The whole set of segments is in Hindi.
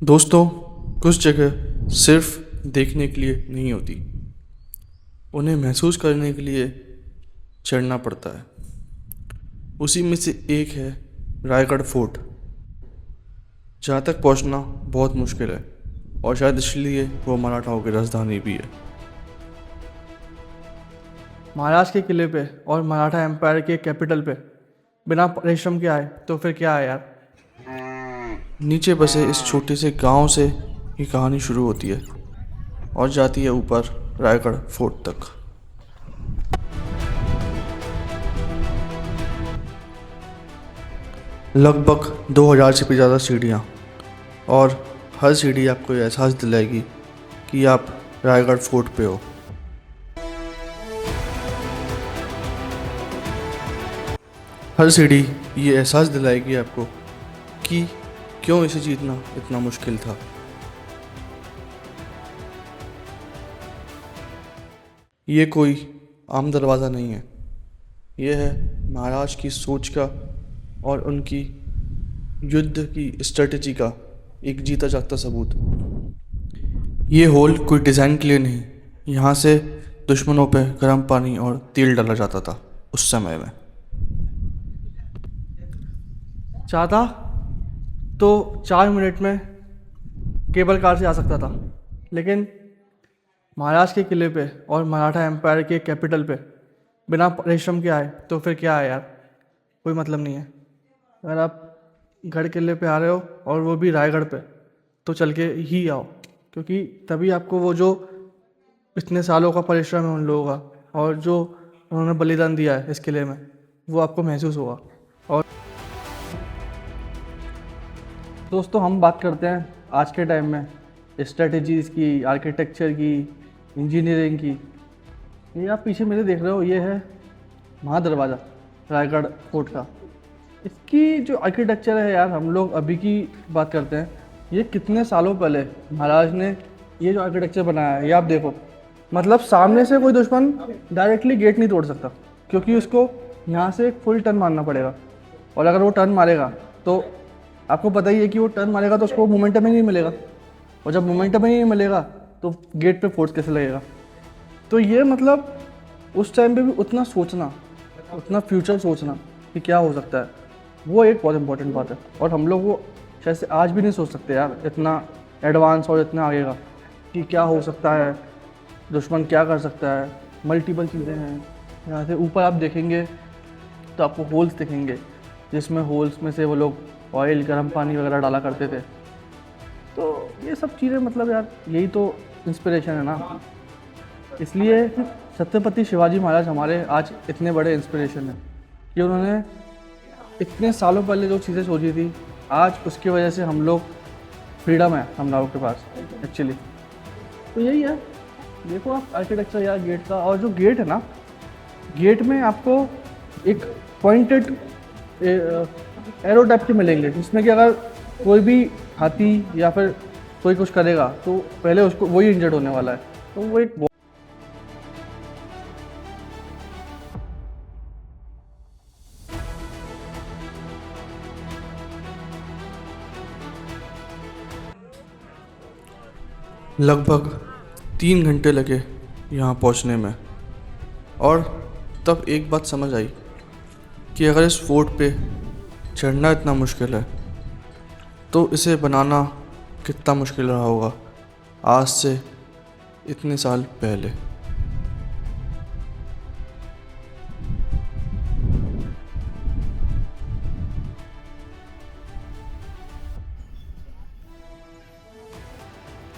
दोस्तों, कुछ जगह सिर्फ देखने के लिए नहीं होती, उन्हें महसूस करने के लिए चढ़ना पड़ता है। उसी में से एक है रायगढ़ फोर्ट, जहाँ तक पहुँचना बहुत मुश्किल है और शायद इसलिए वो मराठाओं की राजधानी भी है। महाराज के किले पे और मराठा एम्पायर के कैपिटल पे बिना परिश्रम के आए तो फिर क्या है यार। नीचे बसे इस छोटे से गांव से ये कहानी शुरू होती है और जाती है ऊपर रायगढ़ फोर्ट तक। लगभग 2000 से भी ज़्यादा सीढ़ियाँ, और हर सीढ़ी आपको ये एहसास दिलाएगी कि आप रायगढ़ फोर्ट पे हो। हर सीढ़ी ये एहसास दिलाएगी आपको कि क्यों इसे जीतना इतना मुश्किल था। ये कोई आम दरवाज़ा नहीं है, ये है महाराज की सोच का और उनकी युद्ध की स्ट्रेटजी का एक जीता जागता सबूत। ये होल कोई डिज़ाइन के लिए नहीं, यहाँ से दुश्मनों पे गर्म पानी और तेल डाला जाता था उस समय में। चाहता तो 4 मिनट में केबल कार से आ सकता था, लेकिन महाराज के किले पे और मराठा एम्पायर के कैपिटल पे बिना परिश्रम के आए तो फिर क्या है यार। कोई मतलब नहीं है। अगर आप गढ़ किले पे आ रहे हो और वो भी रायगढ़ पे, तो चल के ही आओ, क्योंकि तभी आपको वो जो इतने सालों का परिश्रम है उन लोगों का और जो उन्होंने बलिदान दिया है इस किले में, वो आपको महसूस होगा। और दोस्तों, हम बात करते हैं आज के टाइम में स्ट्रेटजीज़ की, आर्किटेक्चर की, इंजीनियरिंग की। ये आप पीछे मेरे देख रहे हो, ये है महादरवाज़ा रायगढ़ फोर्ट का। इसकी जो आर्किटेक्चर है यार, हम लोग अभी की बात करते हैं, ये कितने सालों पहले महाराज ने ये जो आर्किटेक्चर बनाया है, ये आप देखो। मतलब सामने से कोई दुश्मन डायरेक्टली गेट नहीं तोड़ सकता, क्योंकि उसको यहाँ से एक फुल टर्न मारना पड़ेगा, और अगर वो टर्न मारेगा तो आपको पता ही है कि वो टर्न मारेगा तो उसको मोमेंटम ही नहीं मिलेगा, और जब मोमेंटम ही नहीं मिलेगा तो गेट पे फोर्स कैसे लगेगा। तो ये मतलब उस टाइम पे भी उतना सोचना, उतना फ्यूचर सोचना कि क्या हो सकता है, वो एक बहुत इंपॉर्टेंट बात है। और हम लोग वो शायद से आज भी नहीं सोच सकते यार, इतना एडवांस और इतना आगे का कि क्या हो सकता है, दुश्मन क्या कर सकता है। मल्टीपल चीज़ें हैं। यहाँ से ऊपर आप देखेंगे तो आपको होल्स दिखेंगे, जिसमें होल्स में से वो लोग ऑयल, गर्म पानी वगैरह डाला करते थे। तो ये सब चीज़ें मतलब यार, यही तो इंस्पिरेशन है ना। इसलिए छत्रपति शिवाजी महाराज हमारे आज इतने बड़े इंस्पिरेशन हैं कि उन्होंने इतने सालों पहले जो चीज़ें सोची थी, आज उसकी वजह से हम लोग फ्रीडम है हम लोगों के पास एक्चुअली। तो यही है, देखो आप आर्किटेक्चर यार गेट का। और जो गेट है ना, गेट में आपको एक पॉइंटेड एरो टाइप के मिलेंगे, जिसमें कि अगर कोई भी हाथी या फिर कोई कुछ करेगा तो पहले उसको वही इंजर्ड होने वाला है। तो वो एक लगभग 3 घंटे लगे यहाँ पहुँचने में, और तब एक बात समझ आई कि अगर इस फोर्ट पे चढ़ना इतना मुश्किल है तो इसे बनाना कितना मुश्किल रहा होगा आज से इतने साल पहले।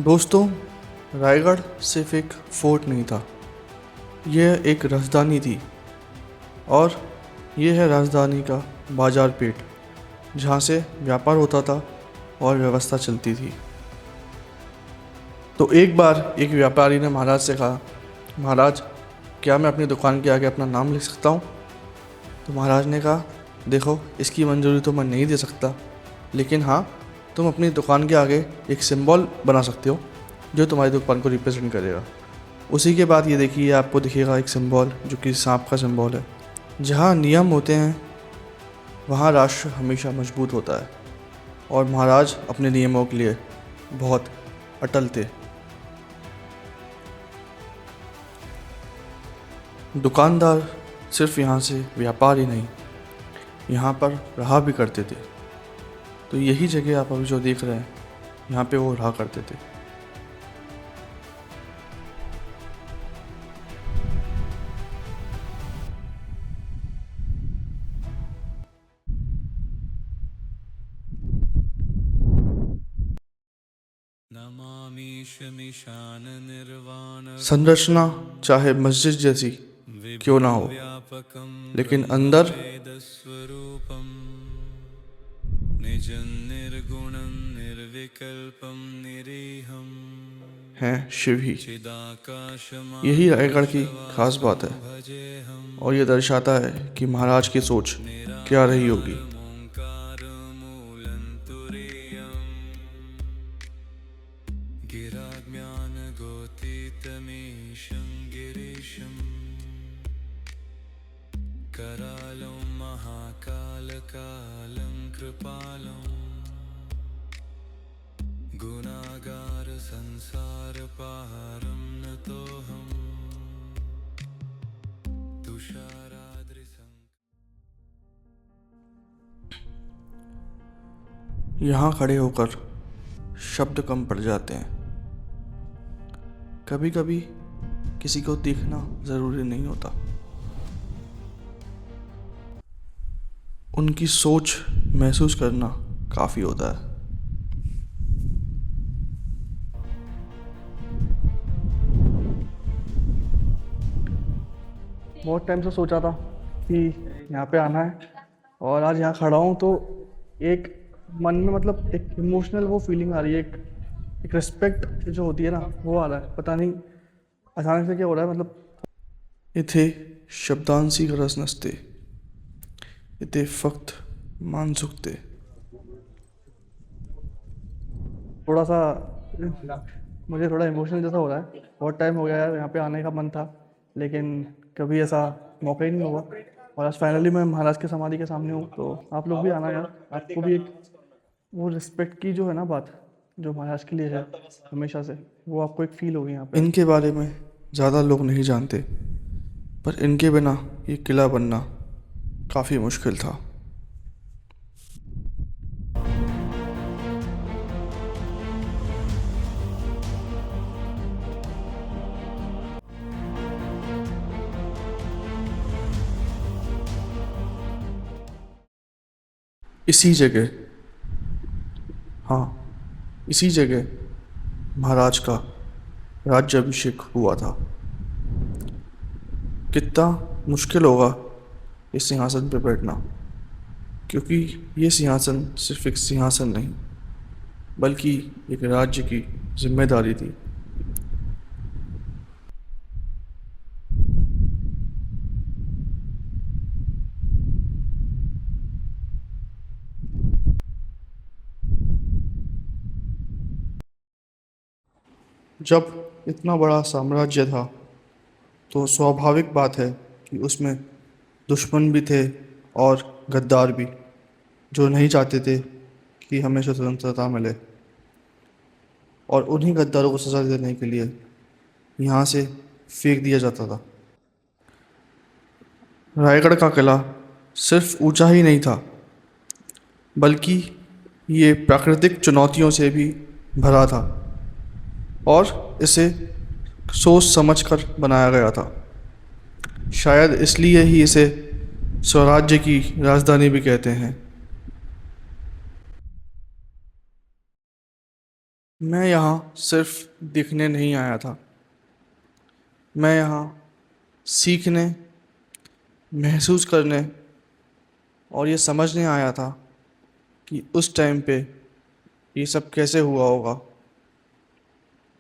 दोस्तों, रायगढ़ सिर्फ एक फोर्ट नहीं था, यह एक राजधानी थी, और यह है राजधानी का बाजार पेट, जहाँ से व्यापार होता था और व्यवस्था चलती थी। तो एक बार एक व्यापारी ने महाराज से कहा, महाराज, क्या मैं अपनी दुकान के आगे अपना नाम लिख सकता हूँ? तो महाराज ने कहा, देखो, इसकी मंजूरी तो मैं नहीं दे सकता, लेकिन हाँ, तुम अपनी दुकान के आगे एक सिंबल बना सकते हो जो तुम्हारी दुकान को रिप्रेजेंट करेगा। उसी के बाद ये देखिए, आपको दिखेगा एक सिंबल जो कि सांप का सिंबल है। जहाँ नियम होते हैं वहाँ राष्ट्र हमेशा मजबूत होता है, और महाराज अपने नियमों के लिए बहुत अटल थे। दुकानदार सिर्फ यहाँ से व्यापार ही नहीं, यहाँ पर रहा भी करते थे। तो यही जगह आप अभी जो देख रहे हैं, यहाँ पे वो रहा करते थे। संरचना चाहे मस्जिद जैसी क्यों ना हो, लेकिन अंदर है शिव ही। यही रायगढ़ की खास बात है और ये दर्शाता है कि महाराज की सोच क्या रही होगी। करालं महाकालकालं कृपालं गुणागार संसार पारं नतोऽहं तुषाराद्रिसं। यहाँ खड़े होकर शब्द कम पड़ जाते हैं। कभी कभी किसी को देखना ज़रूरी नहीं होता, उनकी सोच महसूस करना काफ़ी होता है। बहुत टाइम से सोचा था कि यहाँ पे आना है, और आज यहाँ खड़ा हूँ तो एक मन में मतलब एक इमोशनल वो फीलिंग आ रही है, एक रिस्पेक्ट जो होती है ना वो आ रहा है। पता नहीं अचानक से क्या हो रहा है। मतलब इथे शब्दांशी गरज नसते, इथे फक्त मान चुकते। थोड़ा सा मुझे थोड़ा इमोशनल जैसा हो रहा है। बहुत टाइम हो गया यार, यहाँ पे आने का मन था लेकिन कभी ऐसा मौका ही नहीं हुआ, और आज फाइनली मैं महाराज के समाधि के सामने हूँ। तो आप लोग भी आना यार, आपको भी एक वो रिस्पेक्ट की जो है ना बात, जो महाराज के लिए है हमेशा से, वो आपको एक फील होगी यहाँ पे। इनके बारे में ज़्यादा लोग नहीं जानते, पर इनके बिना ये किला बनना काफ़ी मुश्किल था। इसी जगह, हाँ इसी जगह महाराज का राज्याभिषेक हुआ था। कितना मुश्किल होगा इस सिंहासन पर बैठना, क्योंकि ये सिंहासन सिर्फ एक सिंहासन नहीं बल्कि एक राज्य की जिम्मेदारी थी। जब इतना बड़ा साम्राज्य था तो स्वाभाविक बात है कि उसमें दुश्मन भी थे और गद्दार भी, जो नहीं चाहते थे कि हमें स्वतंत्रता मिले। और उन्हीं गद्दारों को सज़ा देने के लिए यहाँ से फेंक दिया जाता था। रायगढ़ का किला सिर्फ ऊंचा ही नहीं था, बल्कि ये प्राकृतिक चुनौतियों से भी भरा था और इसे सोच समझकर बनाया गया था। शायद इसलिए ही इसे स्वराज्य की राजधानी भी कहते हैं। मैं यहाँ सिर्फ दिखने नहीं आया था, मैं यहाँ सीखने, महसूस करने और ये समझने आया था कि उस टाइम पे ये सब कैसे हुआ होगा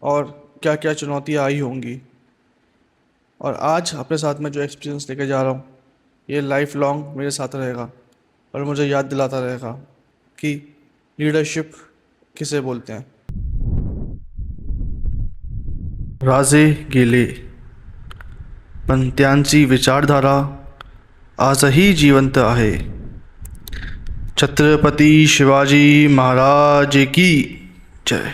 और क्या क्या चुनौतियाँ आई होंगी। और आज अपने साथ में जो एक्सपीरियंस लेके जा रहा हूँ, ये लाइफ लॉन्ग मेरे साथ रहेगा और मुझे याद दिलाता रहेगा कि लीडरशिप किसे बोलते हैं। राजे गेले पण त्यांची विचारधारा आजही जिवंत आहे। छत्रपती शिवाजी महाराज की जय।